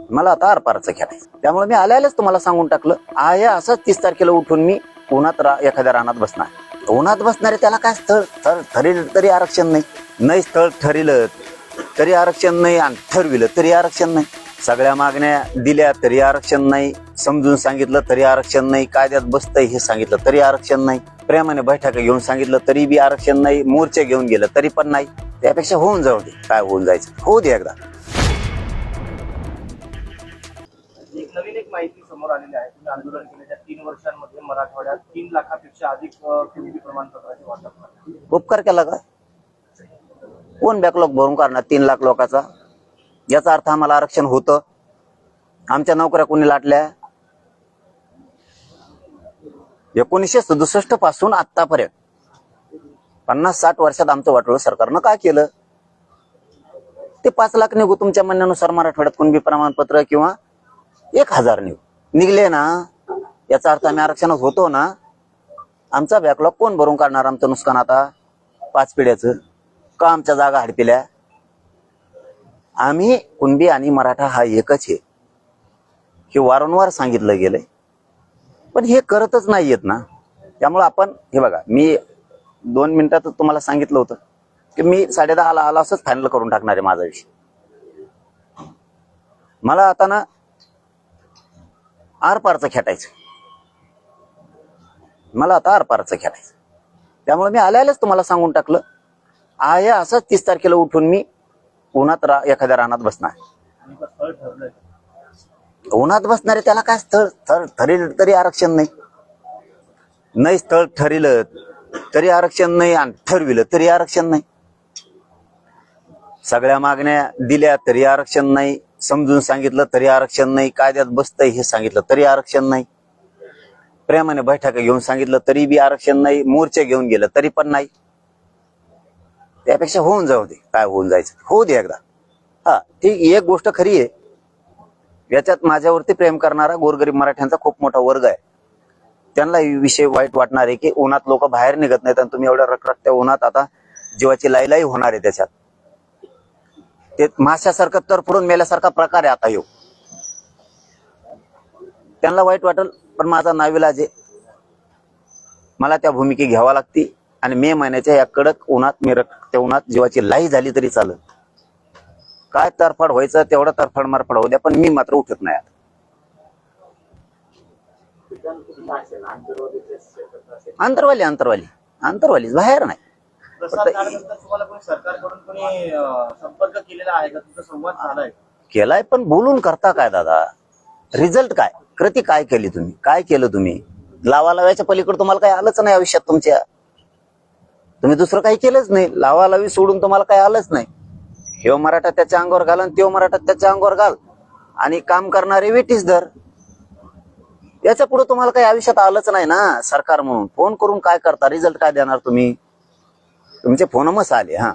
मला आता आरपारचं खेळायचं. त्यामुळे मी आल्यालाच तुम्हाला सांगून टाकलं, आहे असंच 30 तारखेला उठून मी उन्हात एखाद्या रानात बसणार. उन्हात बसणारे त्याला काय स्थळ ठरलं तरी आरक्षण नाही, नाही स्थळ ठरलं तरी आरक्षण नाही, आणि ठरविलं तरी आरक्षण नाही. सगळ्या मागण्या दिल्या तरी आरक्षण नाही, समजून सांगितलं तरी आरक्षण नाही, कायद्यात बसतंय हे सांगितलं तरी आरक्षण नाही, प्रेमाने बैठका घेऊन सांगितलं तरी बी आरक्षण नाही, मोर्चे घेऊन गेलं तरी पण नाही. त्यापेक्षा होऊन जाऊ दे, काय होऊन जायचं होऊ दे एकदा. नवीन एक माहिती समोर आलेली आहे. तुम्ही आंदोलन केल्याच्या 3 वर्षांमध्ये मराठवाड्यात 3 लाखापेक्षा अधिक कुणबी प्रमाणपत्राचे वाटप झाले. उपकार केला का? कोण बॅकलॉग भरून काढणार 3 लाख लोकांचा? याचा अर्थ आम्हाला आरक्षण होतं? आमच्या नोकऱ्या कोणी लाटल्या? 1967 पासून आतापर्यंत 50-60 वर्षात आमचं वाटोळं सरकारनं काय केलं? ते 5 लाख निघू तुमच्या म्हणण्यानुसार मराठवाड्यात कुणबी प्रमाणपत्र, किंवा 1000 निघले ना, याचा अर्थ आम्ही आरक्षणात होतो ना. आमचा बॅकलॉग कोण भरून काढणार? आमचं नुकसान आता 5 पिढ्याचं का? आमच्या जागा हडपिल्या? आम्ही कुणबी आणि मराठा हा एकच आहे, हे वारंवार सांगितलं गेलंय, पण हे करतच नाहीयेत ना. त्यामुळे आपण हे बघा, मी 2 मिनिटात तुम्हाला सांगितलं होतं की मी 10:30 आला असंच फायनल करून टाकणार आहे माझा विषय. मला आता ना आरपारचं खेटायचं, मला आता आरपारचं खेटायचं. त्यामुळे मी आल्यालाच तुम्हाला सांगून टाकलं, आहे असंच 30 तारखेला उठून मी उन्हात एखाद्या रानात बसणार. उन्हात बसणारे त्याला काय स्थळ ठरलं तरी आरक्षण नाही, नाही स्थळ ठरलं तरी आरक्षण नाही, आणि ठरविलं तरी आरक्षण नाही. सगळ्या मागण्या दिल्या तरी आरक्षण नाही, समजून सांगितलं तरी आरक्षण नाही, कायद्यात बसतंय हे सांगितलं तरी आरक्षण नाही, प्रेमाने बैठका घेऊन सांगितलं तरी बी आरक्षण नाही, मोर्चे घेऊन गेलं तरी पण नाही. त्यापेक्षा होऊन जाऊ दे, काय होऊन जायचं होऊ दे एकदा. हा ठीक, एक गोष्ट खरी आहे, याच्यात माझ्यावरती प्रेम करणारा गोरगरीब मराठ्यांचा खूप मोठा वर्ग आहे. त्यांना विषय वाईट वाटणार आहे की उन्हात लोक बाहेर निघत नाहीत, आणि तुम्ही एवढ्या रखरखत्या उन्हात आता जीवाची लाई होणार आहे. त्याच्यात ते माशासारखं तरफडून मेल्यासारखा प्रकार आहे आता. येऊ त्यांना वाईट वाटेल, पण माझा नाविलाज आहे, मला त्या भूमिके घ्यावा लागते. आणि मे महिन्याच्या या कडक उन्हात मी त्या उन्हात जीवाची लाई झाली तरी चालेल. काय तरफड व्हायचं तेवढं तरफड मारफड होऊ द्या, पण मी मात्र उठत नाही. अंतरवाली बाहेर नाही. सरकारकडून कोणी संपर्क केलेला आहे का? तुमचा संवाद झालाय? केलाय, पण बोलून करता काय दादा? रिझल्ट काय? कृती काय केली तुम्ही? काय केलं तुम्ही? लावालाव्याच्या पलीकडे तुम्हाला काही आलंच नाही आयुष्यात तुमच्या. तुम्ही दुसरं काही केलंच नाही. लावालावी सोडून तुम्हाला काही आलंच नाही. हे मराठा त्याच्या अंगावर घाल आणि तो मराठा त्याच्या अंगावर घाल, आणि काम करणारे वेटीस धर. याच्या पुढे तुम्हाला काही आयुष्यात आलंच नाही ना. सरकार म्हणून फोन करून काय करता? रिझल्ट काय देणार तुम्ही? तुमचे फोन मस आले. हा,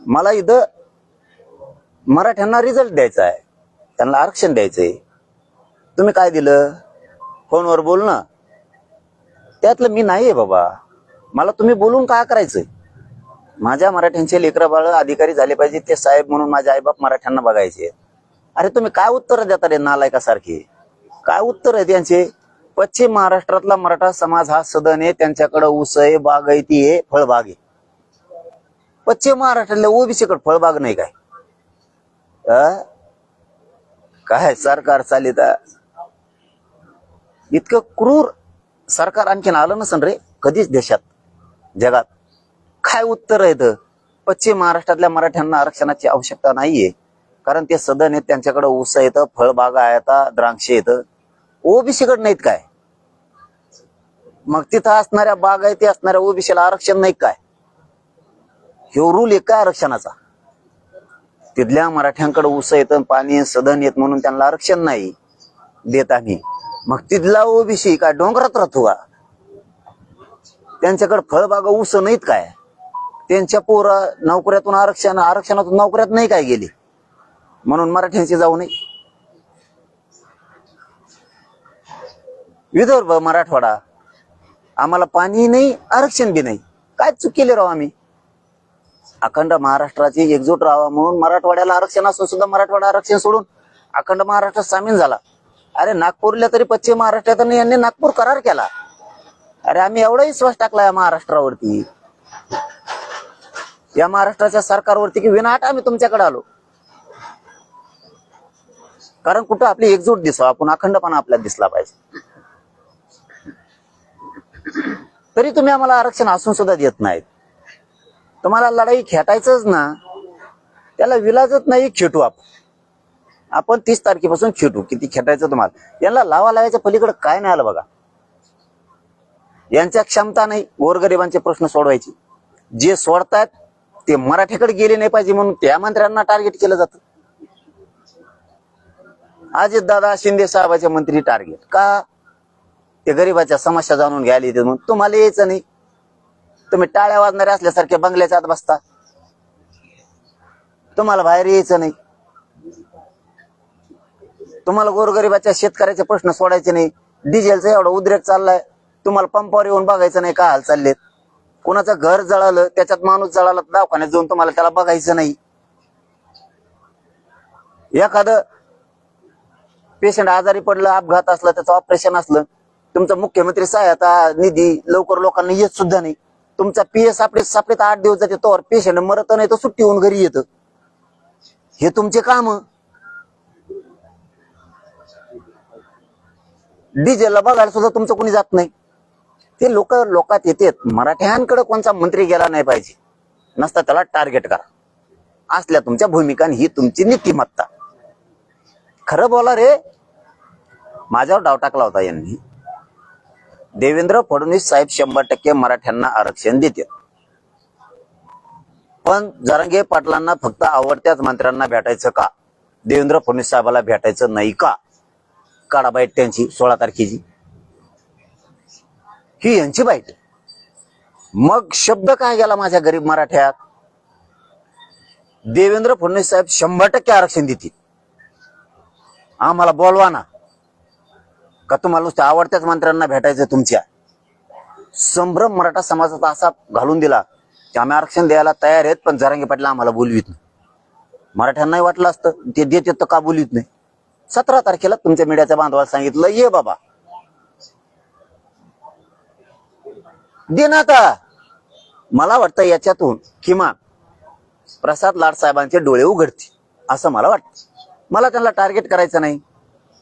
मला इथं मराठ्यांना रिझल्ट द्यायचा आहे, त्यांना आरक्षण द्यायचंय. तुम्ही काय दिलं? फोनवर बोलणं. त्यातलं मी नाहीये बाबा. मला तुम्ही बोलून काय करायचंय? माझ्या मराठ्यांचे लेकरं बाळ अधिकारी झाले पाहिजे, ते साहेब म्हणून माझे आईबाप मराठ्यांना बघायचे. अरे तुम्ही काय उत्तर देता रे नालायकासारखे? काय उत्तर आहे त्यांचे? पश्चिम महाराष्ट्रातला मराठा समाज हा सदन आहे, त्यांच्याकडे ऊस आहे, बागायती आहे, फळबाग आहे. पश्चिम महाराष्ट्रातल्या ओबीसीकडे फळबाग नाही काय? काय सरकार चालित? इतकं क्रूर सरकार आणखीन आलं नसन रे कधीच देशात, जगात. काय उत्तर आहे? पश्चिम महाराष्ट्रातल्या मराठ्यांना आरक्षणाची आवश्यकता नाहीये, कारण ते सदन आहेत, त्यांच्याकडे ऊस येतं, फळबागा आहेत, द्राक्षे येतं. ओबीसीकडे नाहीत काय? मग तिथं असणाऱ्या बागायती असणाऱ्या ओबीसीला आरक्षण नाही काय? हे रूल आहे काय आरक्षणाचा? तिथल्या मराठ्यांकडे ऊस येतं, पाणी, सदन येत म्हणून त्यांना आरक्षण नाही देत आम्ही. मग तिथला ओबीसी काय डोंगरात राहतो का? त्यांच्याकडे फळबागा ऊस नाहीत काय? त्यांच्या पोरा नोकऱ्यातून आरक्षणातून नोकऱ्यात नाही काय गेली म्हणून मराठ्यांची जाऊ नये? विदर्भ, मराठवाडा, आम्हाला पाणी नाही, आरक्षण बी नाही. काय चूक केली राव आम्ही? अखंड महाराष्ट्राची एकजूट राहावा म्हणून मराठवाड्याला आरक्षण असून सुद्धा मराठवाडा आरक्षण सोडून अखंड महाराष्ट्रात सामील झाला. अरे नागपूरला तरी पश्चिम महाराष्ट्रात यांनी नागपूर करार केला. अरे आम्ही एवढा विश्वास टाकला या महाराष्ट्रावरती, या महाराष्ट्राच्या सरकारवरती, की विनाट आम्ही तुमच्याकडे आलो. कारण कुठं आपली एकजूट दिसावं, आपण अखंडपणा आपल्याला दिसला पाहिजे. तरी तुम्ही आम्हाला आरक्षण असून सुद्धा देत नाहीत. तुम्हाला लढाई खेटायचंच ना, त्याला विलाजच नाही. खेटू आपण 30 तारखेपासून खेटू. किती खेटायचं तुम्हाला. यांना लावायच्या पलीकडे काय नाही आलं बघा. यांच्या क्षमता नाही गोरगरिबांचे प्रश्न सोडवायची. जे सोडतात ते मराठीकडे गेले नाही पाहिजे म्हणून त्या मंत्र्यांना टार्गेट केलं जातं. अजित दादा शिंदे साहेबांचे मंत्री टार्गेट का? ते गरीबाच्या समस्या जाणून घ्यायला येते म्हणून. तुम्हाला यायचं नाही. तुम्ही टाळ्या वाजणारे असल्यासारखे बंगल्याच्या आत बसता. तुम्हाला बाहेर यायचं नाही. तुम्हाला गोरगरिबाच्या शेतकऱ्याचे प्रश्न सोडायचे नाही. डिझेलचा एवढा उद्रेक चाललाय, तुम्हाला पंपावर येऊन बघायचं नाही का हाल चाललेत. कोणाचं घर जळालं, त्याच्यात माणूस जळाला, दवाखान्यात जाऊन तुम्हाला त्याला बघायचं नाही. एखादं पेशंट आजारी पडलं, अपघात असलं, त्याचं ऑपरेशन असलं, तुमचा मुख्यमंत्री सहायता निधी लवकर लोकांना येत सुद्धा नाही. तुमचा पीएस सापडीत 8 दिवस जाते, तोवर पेशंट मरत नाही, तो सुट्टी होऊन घरी येतं. हे तुमचे काम. डिझेलला बघायला सुद्धा तुमचं कोणी जात नाही. ते लोकात येतात. मराठ्यांकडे कोणता मंत्री गेला नाही पाहिजे, नसता त्याला टार्गेट करा. असल्या तुमच्या भूमिका, ही तुमची नीतिमत्ता. खरं बोला रे. माझ्यावर डाव टाकला होता यांनी. देवेंद्र फडणवीस साहेब 100% मराठ्यांना आरक्षण देते, पण जरांगे पाटलांना फक्त आवडत्याच मंत्र्यांना भेटायचं का? देवेंद्र फडणवीस साहेबाला भेटायचं नाही का? काढा बाईट त्यांची 16 तारखेची. ही यांची बाईट. मग शब्द काय गेला माझ्या गरीब मराठ्यात? देवेंद्र फडणवीस साहेब 100% आरक्षण देतील. आम्हाला बोलवा ना. का तुम्हाला नुसत्या आवडत्याच मंत्र्यांना भेटायचं? तुमच्या संभ्रम मराठा समाजाचा असा घालून दिला की आम्ही आरक्षण द्यायला तयार आहेत, पण जरांगे पाटील आम्हाला बोलवीत नाही. मराठ्यांनाही वाटलं असतं ते देत तर का बोलवीत नाही. 17 तारखेला तुमच्या मीडियाच्या बांधवाला सांगितलं, ये बाबा दे ना. आता मला वाटतं याच्यातून किमान प्रसाद लाड साहेबांचे डोळे उघडतील असं मला वाटतं. मला त्यांना टार्गेट करायचं नाही,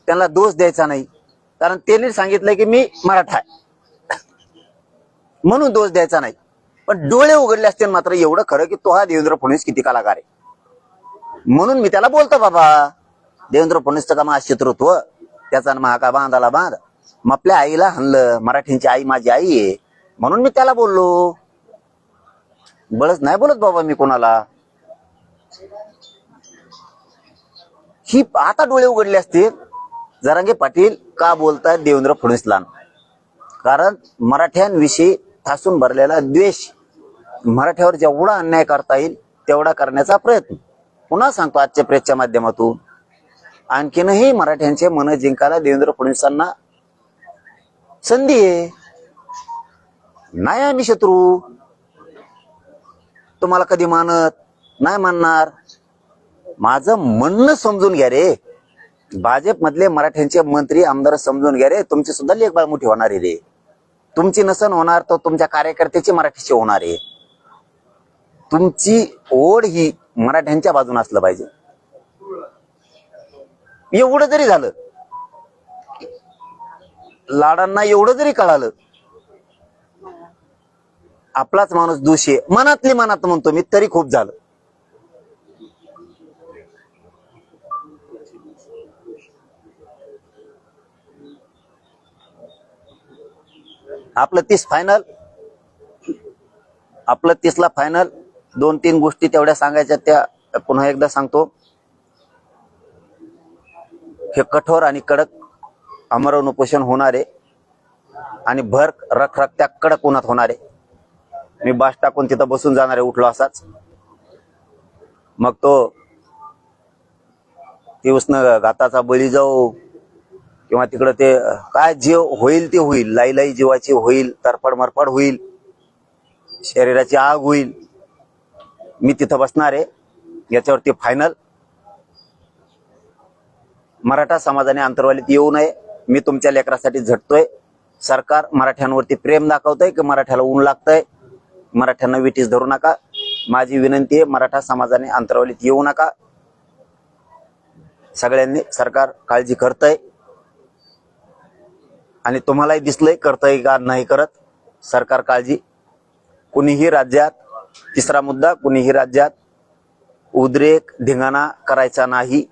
त्यांना दोष द्यायचा नाही, कारण त्यांनी सांगितलंय की मी मराठा आहे म्हणून दोष द्यायचा नाही. पण डोळे उघडले असतील मात्र एवढं खरं की तो हा देवेंद्र फडणवीस किती कलाकार आहे. म्हणून मी त्याला बोलतो, बाबा देवेंद्र फडणवीसचं का माझं शत्रुत्व, त्याचा महाका बांधाला बांध. मग आपल्या आईला हाणलं. मराठींची आई माझी आई आहे म्हणून मी त्याला बोललो. बळच नाही बोलत बाबा मी कोणाला. ही आता डोळे उघडले असतील. जरांगे पाटील का बोलतायत देवेंद्र फडणवीसला? कारण मराठ्यांविषयी ठासून भरलेला द्वेष, मराठ्यावर जेवढा अन्याय करता येईल तेवढा करण्याचा प्रयत्न. पुन्हा सांगतो आजच्या प्रेसच्या माध्यमातून, आणखीनही मराठ्यांचे मन जिंकायला देवेंद्र फडणवीसांना संधी आहे. नाही आम्ही शत्रू. तुम्हाला कधी मानत नाही, मानणार. माझं म्हणणं समजून घ्या रे. भाजप मधले मराठ्यांचे मंत्री आमदार समजून घ्या रे. तुमची सुद्धा लेखबाळ मोठी होणार आहे रे. तुमची नसन होणार तर तुमच्या कार्यकर्त्याची मराठीची होणार आहे. तुमची ओढ ही मराठ्यांच्या बाजूने असलं पाहिजे. एवढं जरी झालं, लाडांना एवढं जरी कळालं आपलाच माणूस दोषी आहे, मनातली मनात म्हणतो मी, तरी खूप झालं. आपलं 30 फायनल, आपलं 30ला फायनल. 2-3 गोष्टी तेवढ्या सांगायच्या, त्या पुन्हा एकदा सांगतो. हे कठोर आणि कडक आमरण उपोषण होणार आहे आणि भर रखरखत्या कडक उन्हात होणार आहे. मी बास टाकून तिथं बसून जाणार आहे उठलो असाच. मग तो ती उष्ण घाताचा बळी जाऊ किंवा तिकडं ते काय जीव होईल ते होईल, लाई जीवाची होईल, तरफड मरफड होईल, शरीराची आग होईल. मी तिथं बसणार आहे. याच्यावरती फायनल. मराठा समाजाने अंतर्वालीत येऊ नये. मी तुमच्या लेकरासाठी झटतोय. सरकार मराठ्यांवरती प्रेम दाखवतंय की मराठ्याला ऊन लागतंय. मराठ्यांना विटीस धरू नका. माझी विनंती आहे, मराठा समाजाने अंतर्वालीत येऊ नका. सगळ्यांनी सरकार काळजी करतंय आणि तुम्हालाही दिसलंय करतंय का नाही करत सरकार काळजी. कुणीही राज्यात, तिसरा मुद्दा, कुणीही राज्यात उद्रेक धिंगाणा करायचा नाही.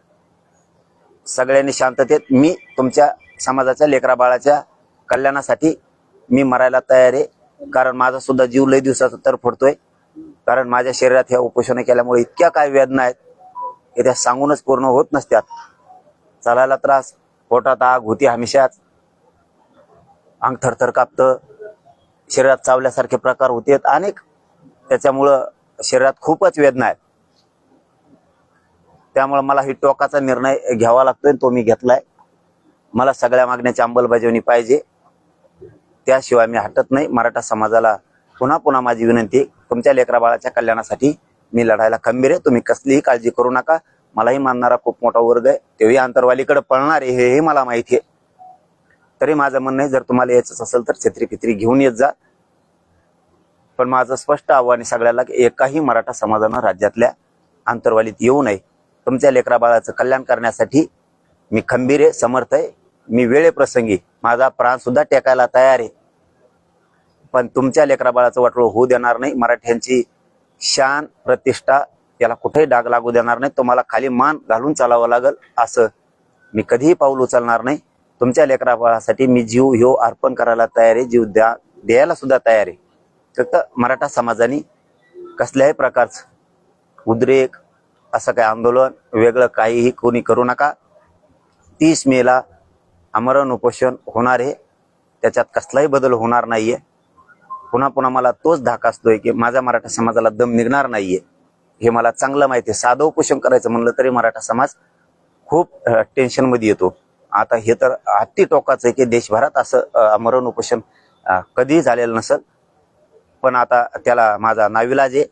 सगळ्यांनी शांततेत, मी तुमच्या समाजाच्या लेकरा बाळाच्या कल्याणासाठी मी मरायला तयार आहे. कारण माझा सुद्धा जीव लय दिवसाचा तरफडतोय. कारण माझ्या शरीरात ह्या उपोषण केल्यामुळे इतक्या काय वेदना आहेत की त्या सांगूनच पूर्ण होत नसत्यात. चालायला त्रास, पोटात आग होती हमेशाच, अंग थरथर कापतं, शरीरात चावल्यासारखे प्रकार होते अनेक. त्याच्यामुळं शरीरात खूपच वेदना आहेत. त्यामुळे मला ही टोकाचा निर्णय घ्यावा लागतोय, तो मी घेतलाय. मला सगळ्या मागण्याची अंमलबजावणी पाहिजे, त्याशिवाय मी हटत नाही. मराठा समाजाला पुन्हा पुन्हा माझी विनंती, तुमच्या लेकरा बाळाच्या कल्याणासाठी मी लढायला खंबीर आहे. तुम्ही कसलीही काळजी करू नका. मलाही मानणारा खूप मोठा वर्ग आहे, तेही अंतर्वालीकडे पळणार आहे हे मला माहिती आहे. तरी माझं म्हणणं आहे, जर तुम्हाला यायचं असेल तर छत्री फित्री घेऊन येत जा. पण माझं स्पष्ट आव्हान आहे सगळ्याला की एकाही मराठा समाजानं राज्यातल्या अंतर्वालीत येऊ नये. तुमच्या लेकरा बाळाचं कल्याण करण्यासाठी मी खंबीर आहे, समर्थ आहे. मी वेळेप्रसंगी माझा प्राण सुद्धा टेकायला तयार आहे. पण तुमच्या लेकरा बाळाचं वाटोळं होऊ देणार नाही. मराठ्यांची शान, प्रतिष्ठा याला कुठेही डाग लागू देणार नाही. तुम्हाला खाली मान घालून चालावं लागल असं मी कधीही पाऊल उचलणार नाही. तुमच्या लेकरा बाळासाठी मी जीव ह्यो अर्पण करायला तयार आहे, जीव द्यायला सुद्धा तयार आहे. फक्त मराठा समाजाने कसल्याही प्रकारचं उद्रेक, असं काही आंदोलन वेगळं काहीही कोणी करू नका. 30 मेला आमरण उपोषण होणार आहे, त्याच्यात कसलाही बदल होणार नाहीये. पुन्हा पुन्हा मला तोच धाक असतोय की माझ्या मराठा समाजाला दम निघणार नाहीये, हे मला चांगलं माहिती आहे. साधं उपोषण करायचं म्हणलं तरी मराठा समाज खूप टेन्शन मध्ये येतो. आता हे तर अति टोकाचं आहे की देशभरात असं आमरण उपोषण कधीही झालेलं नसेल. पण आता त्याला माझा नाविलाज आहे.